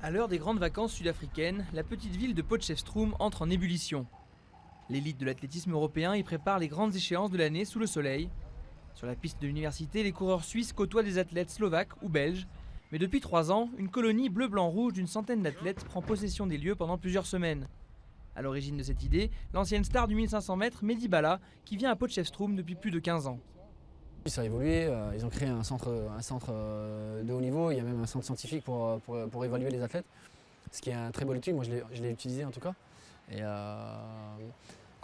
À l'heure des grandes vacances sud-africaines, la petite ville de Potchefstroom entre en ébullition. L'élite de l'athlétisme européen y prépare les grandes échéances de l'année sous le soleil. Sur la piste de l'université, les coureurs suisses côtoient des athlètes slovaques ou belges. Mais depuis 3 ans, une colonie bleu-blanc-rouge d'une centaine d'athlètes prend possession des lieux pendant plusieurs semaines. À l'origine de cette idée, l'ancienne star du 1500 mètres, Mehdi Bala, qui vient à Potchefstroom depuis plus de 15 ans. Ça a évolué, ils ont créé un centre de haut niveau, il y a même un centre scientifique pour évaluer les athlètes, ce qui est un très beau outil, moi je l'ai utilisé en tout cas. Et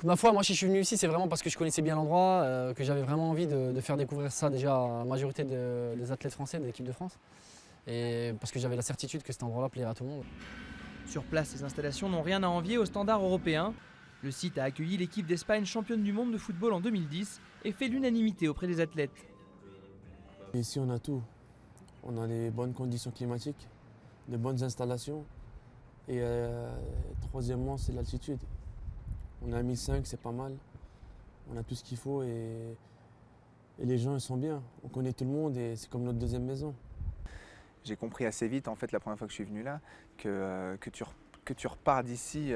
ma foi, moi si je suis venu ici, c'est vraiment parce que je connaissais bien l'endroit, que j'avais vraiment envie de faire découvrir ça déjà à la majorité des athlètes français de l'équipe de France. Et parce que j'avais la certitude que cet endroit-là plairait à tout le monde. Sur place, les installations n'ont rien à envier aux standards européens. Le site a accueilli l'équipe d'Espagne championne du monde de football en 2010 et fait l'unanimité auprès des athlètes. Ici, on a tout. On a des bonnes conditions climatiques, de bonnes installations. Et troisièmement, c'est l'altitude. On a 1005, c'est pas mal. On a tout ce qu'il faut et les gens ils sont bien. On connaît tout le monde et c'est comme notre deuxième maison. J'ai compris assez vite, en fait, la première fois que je suis venu là, que tu repars d'ici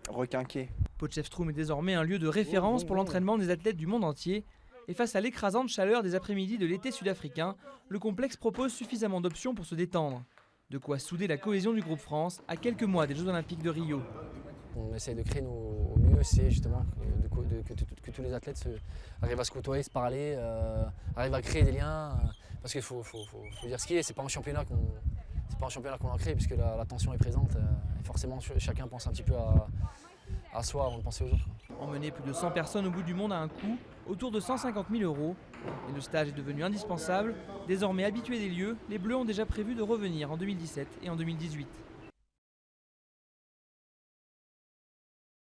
requinqué. Potchefstroom est désormais un lieu de référence pour l'entraînement des athlètes du monde entier. Et face à l'écrasante chaleur des après-midi de l'été sud-africain, le complexe propose suffisamment d'options pour se détendre. De quoi souder la cohésion du groupe France à quelques mois des Jeux Olympiques de Rio. On essaie de créer au mieux, c'est justement que tous les athlètes arrivent à se côtoyer, se parler, arrivent à créer des liens. Parce qu'il faut dire ce qui est, c'est pas un championnat qu'on a créé, puisque la tension est présente. Et forcément, chacun pense un petit peu à soi avant de penser aux autres. Emmener plus de 100 personnes au bout du monde à un coût, autour de 150 000 €. Et le stage est devenu indispensable. Désormais habitués des lieux, les Bleus ont déjà prévu de revenir en 2017 et en 2018.